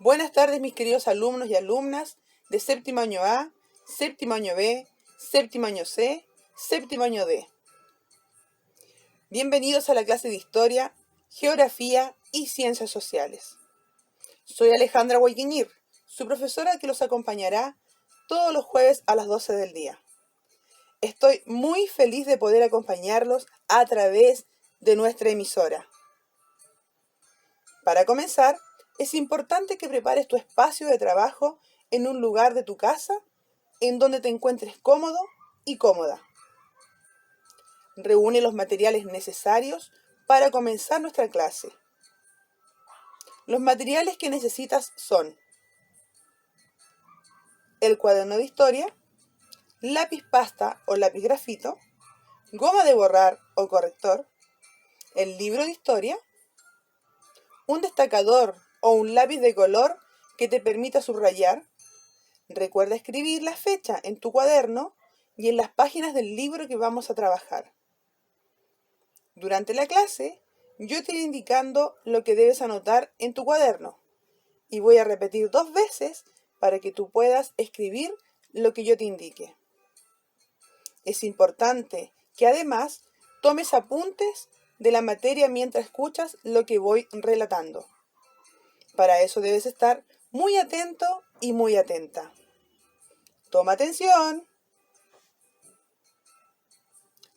Buenas tardes, mis queridos alumnos y alumnas de séptimo año A, séptimo año B, séptimo año C, séptimo año D. Bienvenidos a la clase de Historia, Geografía y Ciencias Sociales. Soy Alejandra Guayquiñir, su profesora que los acompañará todos los jueves a las 12 del día. Estoy muy feliz de poder acompañarlos a través de nuestra emisora. Para comenzar, es importante que prepares tu espacio de trabajo en un lugar de tu casa en donde te encuentres cómodo y cómoda. Reúne los materiales necesarios para comenzar nuestra clase. Los materiales que necesitas son el cuaderno de historia, lápiz pasta o lápiz grafito, goma de borrar o corrector, el libro de historia, un destacador o un lápiz de color que te permita subrayar. Recuerda escribir la fecha en tu cuaderno y en las páginas del libro que vamos a trabajar. Durante la clase, yo te iré indicando lo que debes anotar en tu cuaderno y voy a repetir 2 veces para que tú puedas escribir lo que yo te indique. Es importante que además tomes apuntes de la materia mientras escuchas lo que voy relatando. Para eso debes estar muy atento y muy atenta. Toma atención.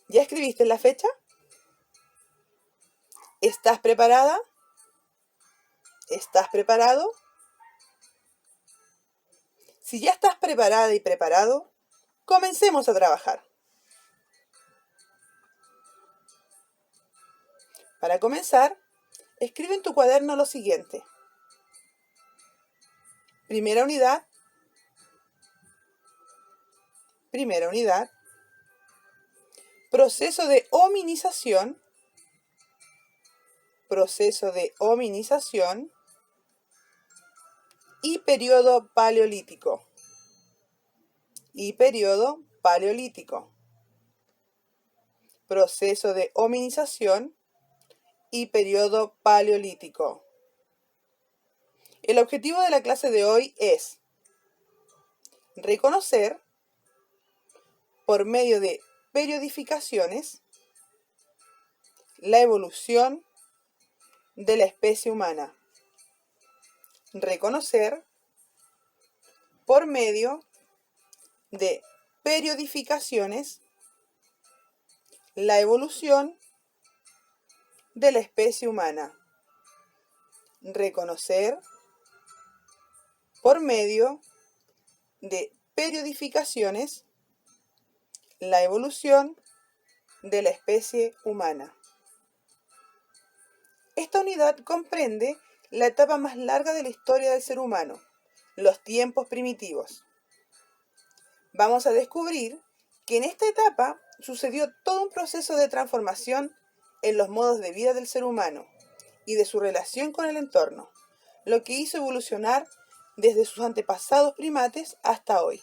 ¿Ya escribiste la fecha? ¿Estás preparada? ¿Estás preparado? Si ya estás preparada y preparado, comencemos a trabajar. Para comenzar, escribe en tu cuaderno lo siguiente. Primera unidad. Proceso de hominización. Y periodo paleolítico. Proceso de hominización y periodo paleolítico. El objetivo de la clase de hoy es reconocer, por medio de periodificaciones, la evolución de la especie humana. Reconocer, por medio de periodificaciones, la evolución de la especie humana. Reconocer, por medio de periodificaciones, la evolución de la especie humana. Esta unidad comprende la etapa más larga de la historia del ser humano, los tiempos primitivos. Vamos a descubrir que en esta etapa sucedió todo un proceso de transformación en los modos de vida del ser humano y de su relación con el entorno, lo que hizo evolucionar desde sus antepasados primates hasta hoy.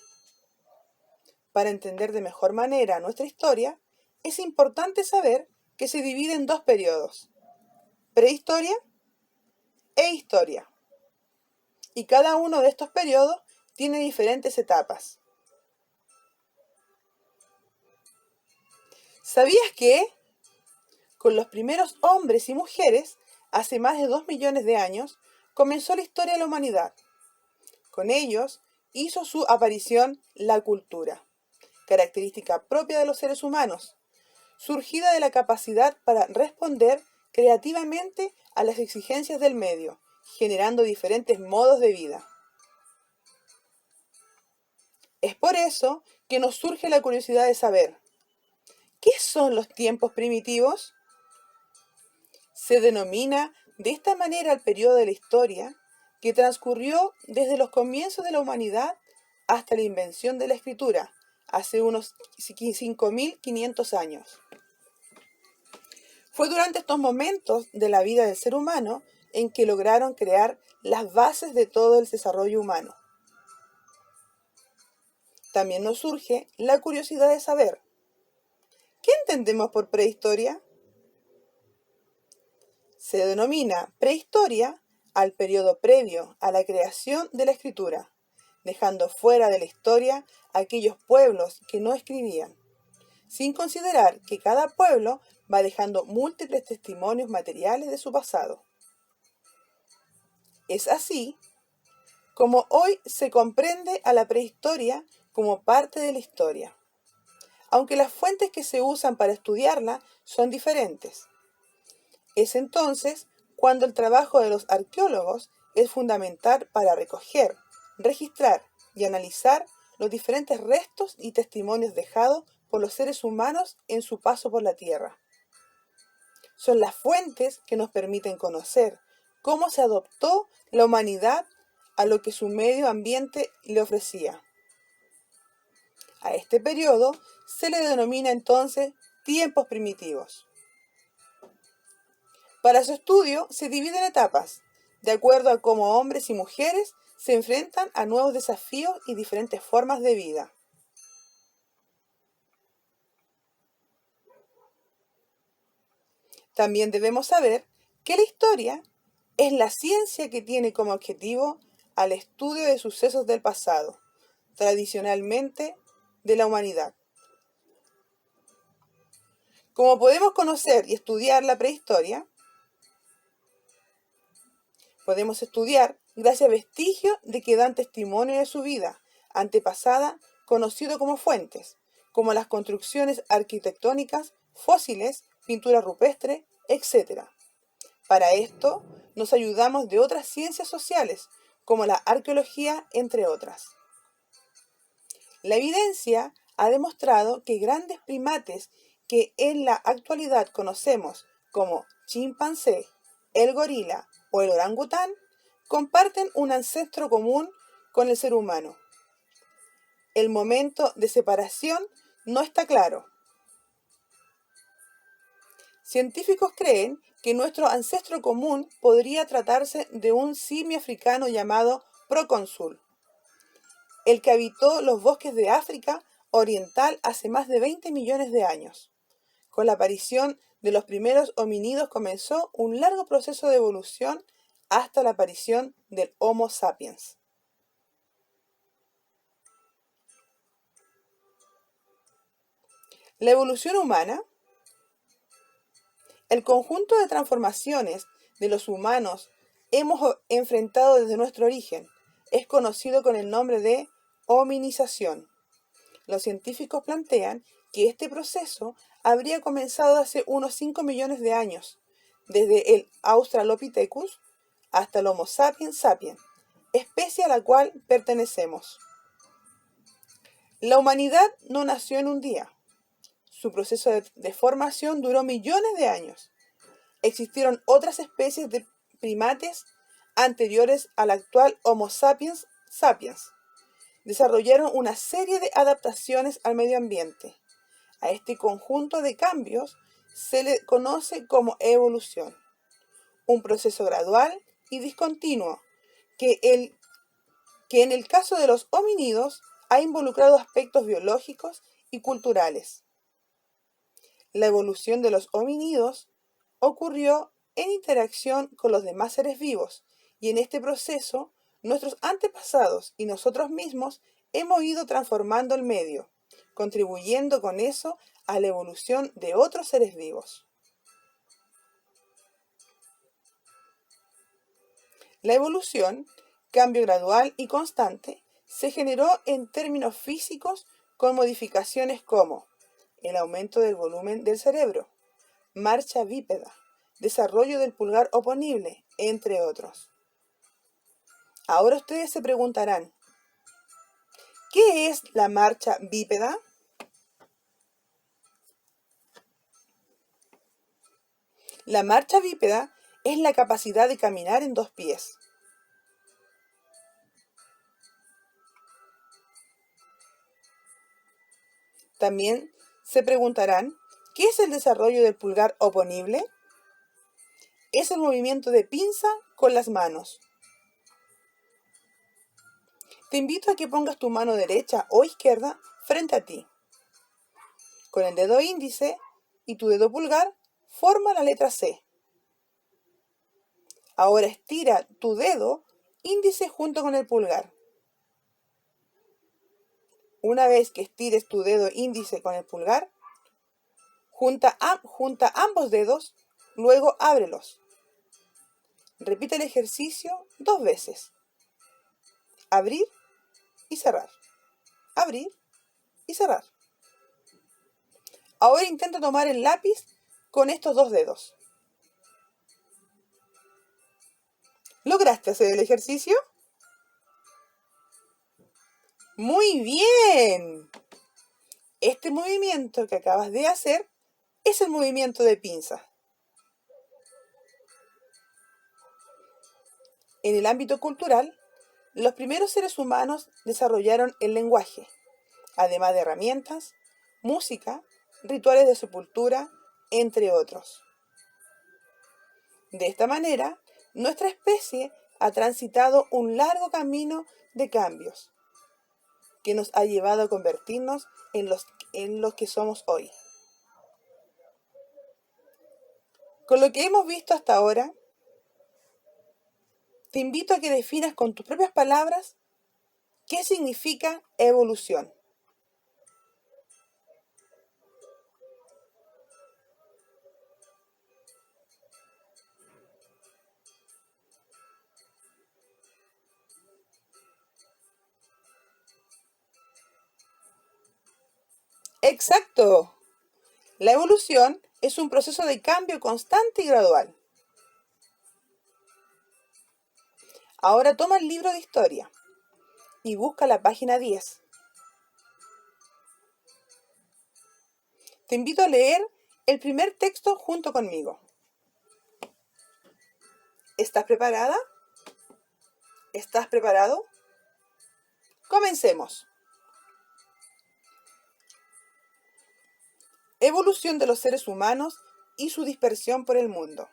Para entender de mejor manera nuestra historia, es importante saber que se divide en 2 periodos, prehistoria e historia. Y cada uno de estos periodos tiene diferentes etapas. ¿Sabías que con los primeros hombres y mujeres, hace más de 2 millones de años, comenzó la historia de la humanidad? Con ellos hizo su aparición la cultura, característica propia de los seres humanos, surgida de la capacidad para responder creativamente a las exigencias del medio, generando diferentes modos de vida. Es por eso que nos surge la curiosidad de saber, ¿qué son los tiempos primitivos? Se denomina de esta manera el periodo de la historia que transcurrió desde los comienzos de la humanidad hasta la invención de la escritura, hace unos 5.500 años. Fue durante estos momentos de la vida del ser humano en que lograron crear las bases de todo el desarrollo humano. También nos surge la curiosidad de saber, ¿qué entendemos por prehistoria? Se denomina prehistoria al periodo previo a la creación de la escritura, dejando fuera de la historia aquellos pueblos que no escribían, sin considerar que cada pueblo va dejando múltiples testimonios materiales de su pasado. Es así como hoy se comprende a la prehistoria como parte de la historia, aunque las fuentes que se usan para estudiarla son diferentes. Es entonces cuando el trabajo de los arqueólogos es fundamental para recoger, registrar y analizar los diferentes restos y testimonios dejados por los seres humanos en su paso por la Tierra. Son las fuentes que nos permiten conocer cómo se adoptó la humanidad a lo que su medio ambiente le ofrecía. A este periodo se le denomina entonces tiempos primitivos. Para su estudio se divide en etapas, de acuerdo a cómo hombres y mujeres se enfrentan a nuevos desafíos y diferentes formas de vida. También debemos saber que la historia es la ciencia que tiene como objetivo al estudio de sucesos del pasado, tradicionalmente de la humanidad. Como podemos conocer y estudiar la prehistoria, podemos estudiar gracias a vestigios de que dan testimonio de su vida antepasada, conocido como fuentes, como las construcciones arquitectónicas, fósiles, pintura rupestre, etc. Para esto, nos ayudamos de otras ciencias sociales, como la arqueología, entre otras. La evidencia ha demostrado que grandes primates que en la actualidad conocemos como chimpancé, el gorila o el orangután, comparten un ancestro común con el ser humano. El momento de separación no está claro. Científicos creen que nuestro ancestro común podría tratarse de un simio africano llamado Procónsul, el que habitó los bosques de África oriental hace más de 20 millones de años. Con la aparición de los primeros homínidos comenzó un largo proceso de evolución hasta la aparición del Homo sapiens. La evolución humana, el conjunto de transformaciones de los humanos hemos enfrentado desde nuestro origen, es conocido con el nombre de hominización. Los científicos plantean que este proceso habría comenzado hace unos 5 millones de años, desde el Australopithecus hasta el Homo sapiens sapiens, especie a la cual pertenecemos. La humanidad no nació en un día. Su proceso de formación duró millones de años. Existieron otras especies de primates anteriores al actual Homo sapiens sapiens. Desarrollaron una serie de adaptaciones al medio ambiente. A este conjunto de cambios se le conoce como evolución, un proceso gradual y discontinuo que en el caso de los homínidos ha involucrado aspectos biológicos y culturales. La evolución de los homínidos ocurrió en interacción con los demás seres vivos y en este proceso nuestros antepasados y nosotros mismos hemos ido transformando el medio, contribuyendo con eso a la evolución de otros seres vivos. La evolución, cambio gradual y constante, se generó en términos físicos con modificaciones como el aumento del volumen del cerebro, marcha bípeda, desarrollo del pulgar oponible, entre otros. Ahora ustedes se preguntarán, ¿qué es la marcha bípeda? La marcha bípeda es la capacidad de caminar en dos pies. También se preguntarán, ¿qué es el desarrollo del pulgar oponible? Es el movimiento de pinza con las manos. Te invito a que pongas tu mano derecha o izquierda frente a ti. Con el dedo índice y tu dedo pulgar forma la letra C. Ahora estira tu dedo índice junto con el pulgar. Una vez que estires tu dedo índice con el pulgar, junta ambos dedos, luego ábrelos. Repite el ejercicio 2 veces. Abrir y cerrar. Abrir y cerrar. Ahora intenta tomar el lápiz con estos 2 dedos. ¿Lograste hacer el ejercicio? ¡Muy bien! Este movimiento que acabas de hacer es el movimiento de pinza. En el ámbito cultural, los primeros seres humanos desarrollaron el lenguaje, además de herramientas, música, rituales de sepultura, entre otros. De esta manera, nuestra especie ha transitado un largo camino de cambios que nos ha llevado a convertirnos en los que somos hoy. Con lo que hemos visto hasta ahora, te invito a que definas con tus propias palabras qué significa evolución. ¡Exacto! La evolución es un proceso de cambio constante y gradual. Ahora toma el libro de historia y busca la página 10. Te invito a leer el primer texto junto conmigo. ¿Estás preparada? ¿Estás preparado? Comencemos. Evolución de los seres humanos y su dispersión por el mundo.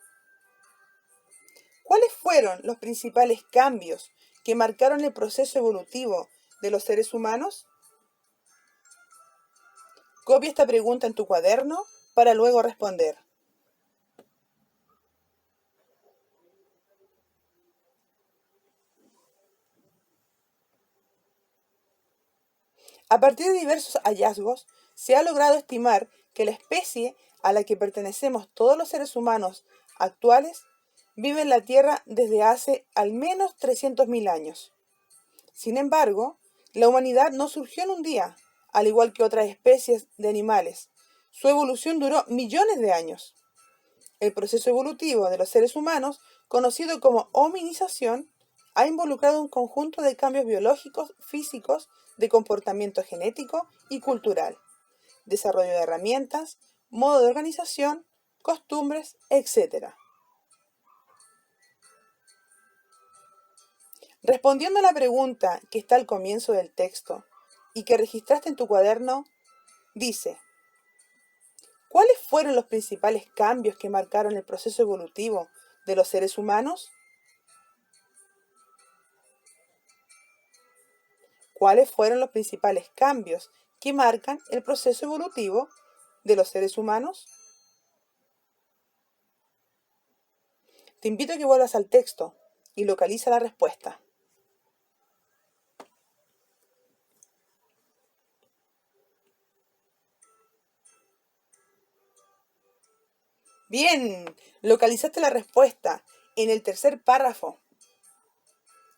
¿Cuáles fueron los principales cambios que marcaron el proceso evolutivo de los seres humanos? Copia esta pregunta en tu cuaderno para luego responder. A partir de diversos hallazgos, se ha logrado estimar que la especie a la que pertenecemos todos los seres humanos actuales vive en la Tierra desde hace al menos 300.000 años. Sin embargo, la humanidad no surgió en un día, al igual que otras especies de animales. Su evolución duró millones de años. El proceso evolutivo de los seres humanos, conocido como hominización, ha involucrado un conjunto de cambios biológicos, físicos, de comportamiento genético y cultural, desarrollo de herramientas, modo de organización, costumbres, etc. Respondiendo a la pregunta que está al comienzo del texto y que registraste en tu cuaderno, dice: ¿cuáles fueron los principales cambios que marcaron el proceso evolutivo de los seres humanos? ¿Cuáles fueron los principales cambios que marcan el proceso evolutivo de los seres humanos? Te invito a que vuelvas al texto y localiza la respuesta. Bien, localizaste la respuesta en el tercer párrafo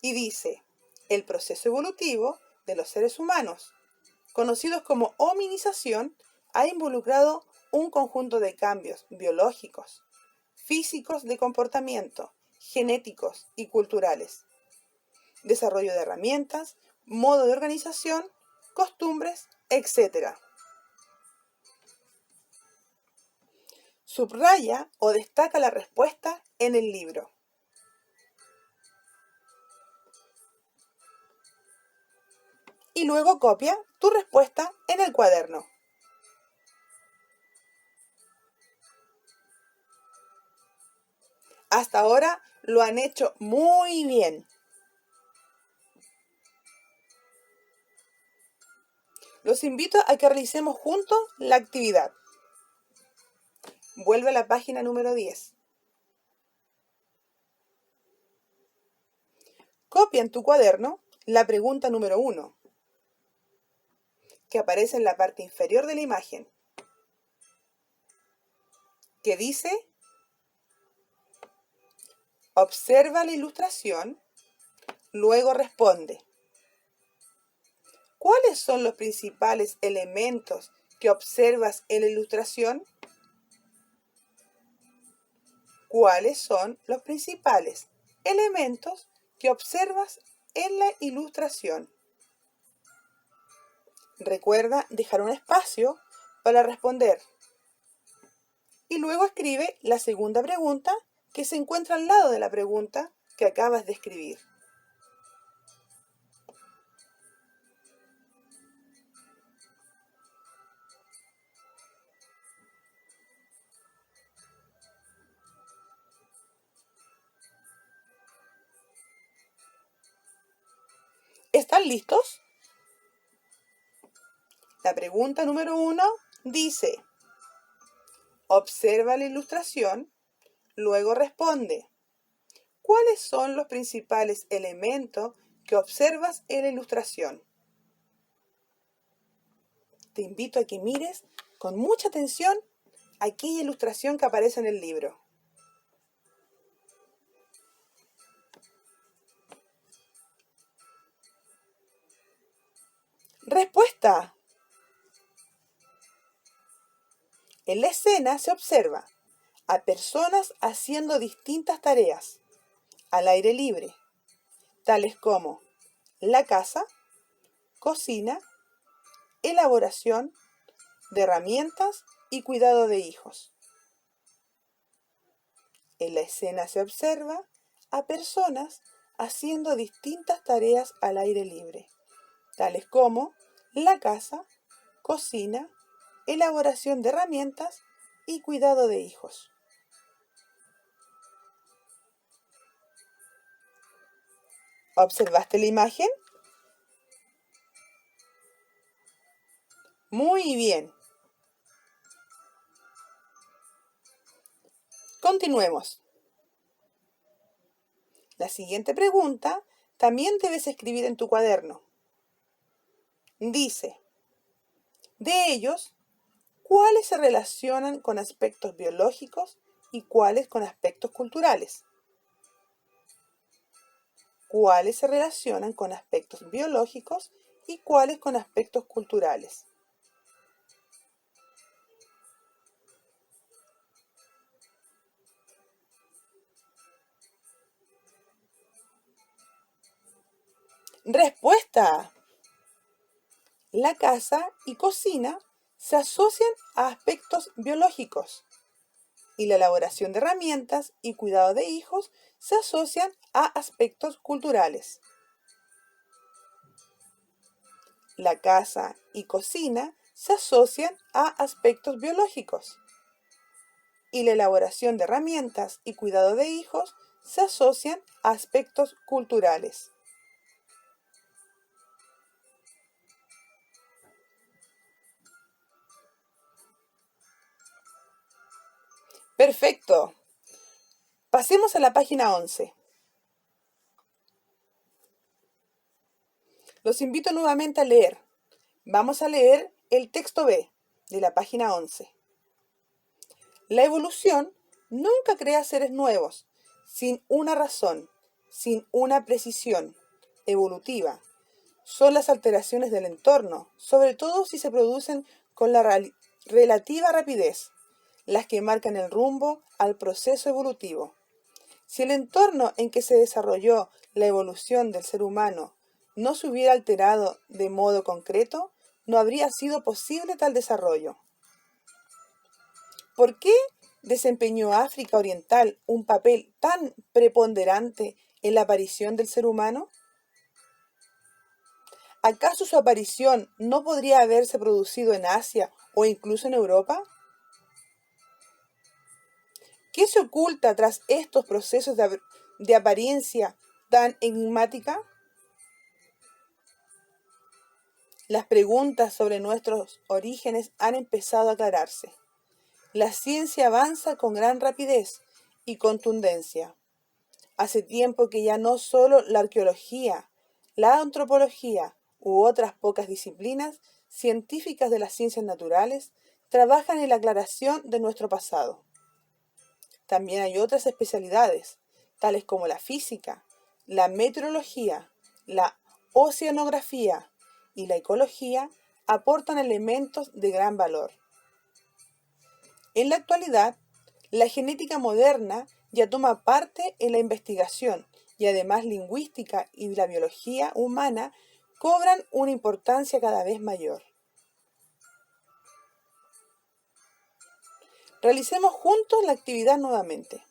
y dice: el proceso evolutivo de los seres humanos, conocidos como hominización, ha involucrado un conjunto de cambios biológicos, físicos de comportamiento, genéticos y culturales, desarrollo de herramientas, modo de organización, costumbres, etc. Subraya o destaca la respuesta en el libro. Y luego copia tu respuesta en el cuaderno. Hasta ahora lo han hecho muy bien. Los invito a que realicemos juntos la actividad. Vuelve a la página número 10. Copia en tu cuaderno la pregunta número 1, que aparece en la parte inferior de la imagen, que dice: observa la ilustración, luego responde. ¿Cuáles son los principales elementos que observas en la ilustración? ¿Cuáles son los principales elementos que observas en la ilustración? Recuerda dejar un espacio para responder y luego escribe la segunda pregunta que se encuentra al lado de la pregunta que acabas de escribir. ¿Están listos? La pregunta número 1 dice: observa la ilustración, luego responde. ¿Cuáles son los principales elementos que observas en la ilustración? Te invito a que mires con mucha atención aquella ilustración que aparece en el libro. Respuesta. En la escena se observa a personas haciendo distintas tareas al aire libre, tales como la casa, cocina, elaboración de herramientas y cuidado de hijos. En la escena se observa a personas haciendo distintas tareas al aire libre, tales como la casa, cocina, elaboración de herramientas y cuidado de hijos. ¿Observaste la imagen? Muy bien. Continuemos. La siguiente pregunta también debes escribir en tu cuaderno. Dice: de ellos, ¿cuáles se relacionan con aspectos biológicos y cuáles con aspectos culturales? ¿Cuáles se relacionan con aspectos biológicos y cuáles con aspectos culturales? Respuesta. La casa y cocina se asocian a aspectos biológicos y la elaboración de herramientas y cuidado de hijos se asocian a aspectos culturales. La casa y cocina se asocian a aspectos biológicos y la elaboración de herramientas y cuidado de hijos se asocian a aspectos culturales. Perfecto. Pasemos a la página 11. Los invito nuevamente a leer. Vamos a leer el texto B de la página 11. La evolución nunca crea seres nuevos, sin una razón, sin una precisión evolutiva. Son las alteraciones del entorno, sobre todo si se producen con la relativa rapidez, las que marcan el rumbo al proceso evolutivo. Si el entorno en que se desarrolló la evolución del ser humano no se hubiera alterado de modo concreto, no habría sido posible tal desarrollo. ¿Por qué desempeñó África Oriental un papel tan preponderante en la aparición del ser humano? ¿Acaso su aparición no podría haberse producido en Asia o incluso en Europa? ¿Qué se oculta tras estos procesos de apariencia tan enigmática? Las preguntas sobre nuestros orígenes han empezado a aclararse. La ciencia avanza con gran rapidez y contundencia. Hace tiempo que ya no solo la arqueología, la antropología u otras pocas disciplinas científicas de las ciencias naturales trabajan en la aclaración de nuestro pasado. También hay otras especialidades, tales como la física, la meteorología, la oceanografía y la ecología, aportan elementos de gran valor. En la actualidad, la genética moderna ya toma parte en la investigación y además lingüística y la biología humana cobran una importancia cada vez mayor. Realicemos juntos la actividad nuevamente.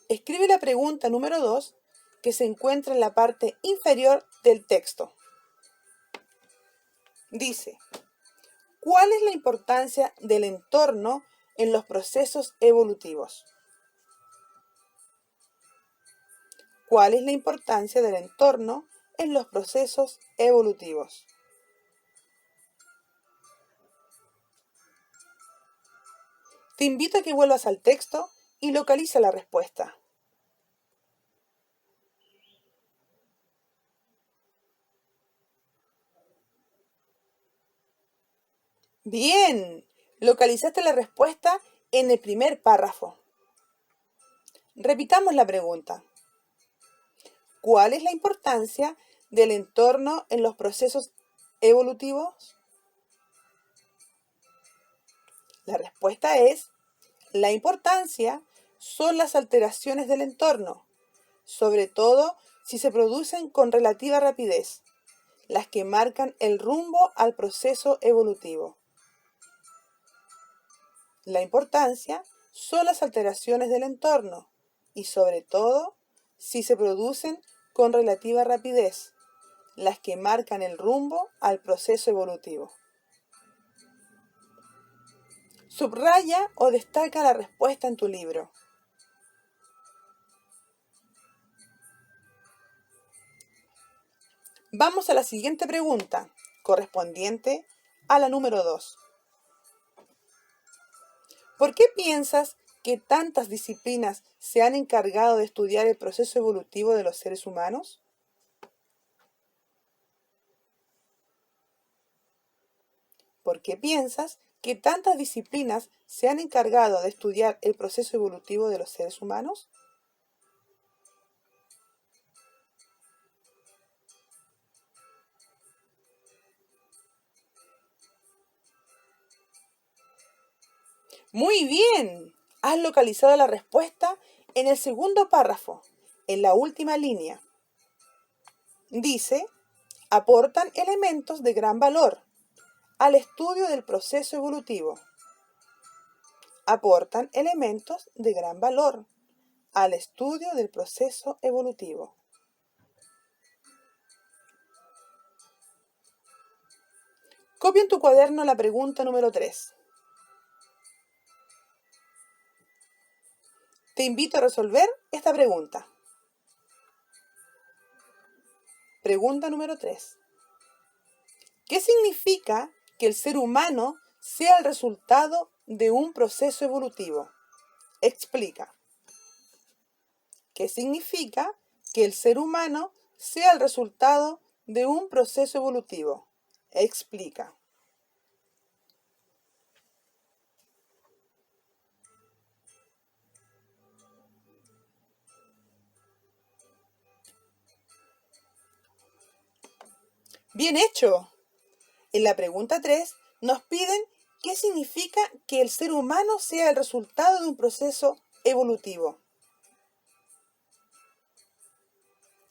Escribe la pregunta número 2 que se encuentra en la parte inferior del texto. Dice, ¿cuál es la importancia del entorno en los procesos evolutivos? ¿Cuál es la importancia del entorno en los procesos evolutivos? Te invito a que vuelvas al texto y localiza la respuesta. Bien, localizaste la respuesta en el primer párrafo. Repitamos la pregunta. ¿Cuál es la importancia del entorno en los procesos evolutivos? La respuesta es, la importancia son las alteraciones del entorno, sobre todo si se producen con relativa rapidez, las que marcan el rumbo al proceso evolutivo. La importancia son las alteraciones del entorno y sobre todo si se producen con relativa rapidez, las que marcan el rumbo al proceso evolutivo. Subraya o destaca la respuesta en tu libro. Vamos a la siguiente pregunta, correspondiente a la número 2. ¿Por qué piensas que tantas disciplinas se han encargado de estudiar el proceso evolutivo de los seres humanos? ¿Por qué piensas que tantas disciplinas se han encargado de estudiar el proceso evolutivo de los seres humanos? Muy bien, has localizado la respuesta en el segundo párrafo, en la última línea. Dice, aportan elementos de gran valor al estudio del proceso evolutivo. Aportan elementos de gran valor al estudio del proceso evolutivo. Copia en tu cuaderno la pregunta número 3. Te invito a resolver esta pregunta. Pregunta número 3. ¿Qué significa que el ser humano sea el resultado de un proceso evolutivo? Explica. ¿Qué significa que el ser humano sea el resultado de un proceso evolutivo? Explica. Bien hecho. En la pregunta 3 nos piden qué significa que el ser humano sea el resultado de un proceso evolutivo.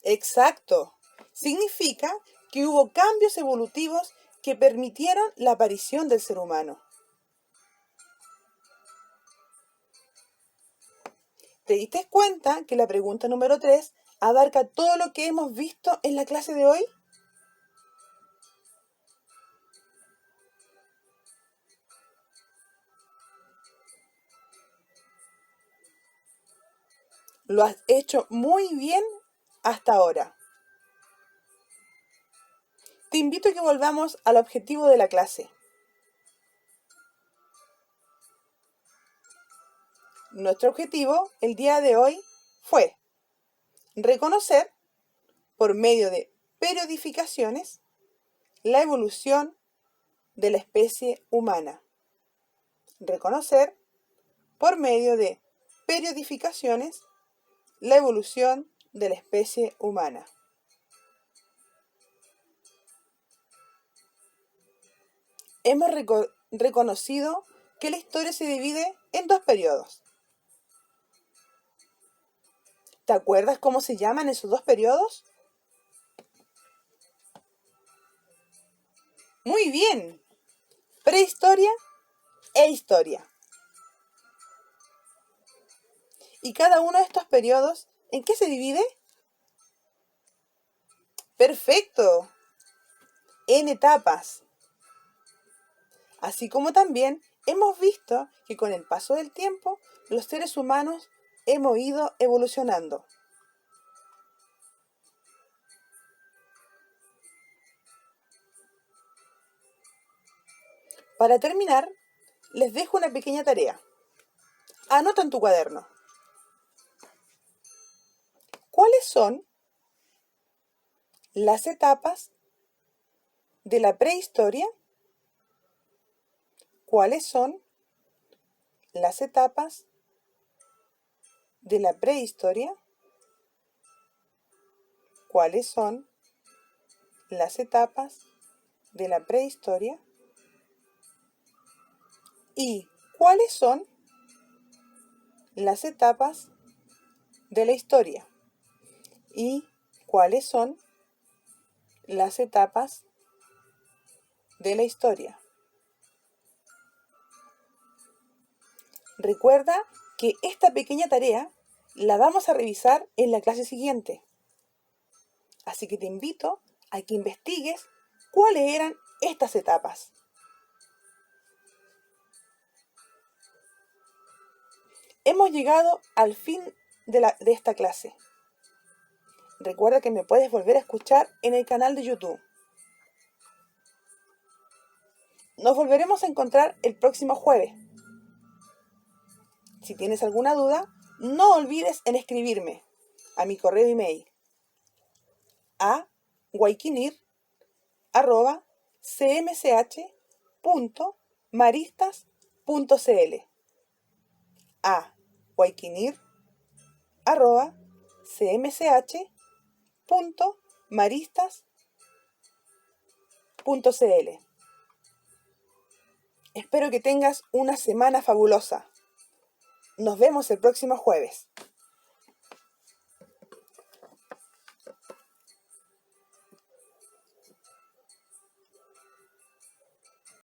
Exacto. Significa que hubo cambios evolutivos que permitieron la aparición del ser humano. ¿Te diste cuenta que la pregunta número 3 abarca todo lo que hemos visto en la clase de hoy? Lo has hecho muy bien hasta ahora. Te invito a que volvamos al objetivo de la clase. Nuestro objetivo el día de hoy fue reconocer, por medio de periodificaciones, la evolución de la especie humana. Reconocer, por medio de periodificaciones, la evolución de la especie humana. Hemos reconocido que la historia se divide en dos periodos. ¿Te acuerdas cómo se llaman esos dos periodos? Muy bien. Prehistoria e historia. ¿Y cada uno de estos periodos en qué se divide? Perfecto. En etapas. Así como también hemos visto que con el paso del tiempo los seres humanos hemos ido evolucionando. Para terminar, les dejo una pequeña tarea. Anota en tu cuaderno. ¿Cuáles son las etapas de la prehistoria? ¿Cuáles son las etapas de la prehistoria? ¿Cuáles son las etapas de la prehistoria? ¿Y cuáles son las etapas de la historia? ¿Y cuáles son las etapas de la historia? Recuerda que esta pequeña tarea la vamos a revisar en la clase siguiente. Así que te invito a que investigues cuáles eran estas etapas. Hemos llegado al fin de esta clase. Recuerda que me puedes volver a escuchar en el canal de YouTube. Nos volveremos a encontrar el próximo jueves. Si tienes alguna duda, no olvides en escribirme a mi correo email a guayquinir@cmch.maristas.cl a guayquinir@cmch.maristas.cl. Espero que tengas una semana fabulosa. Nos vemos el próximo jueves.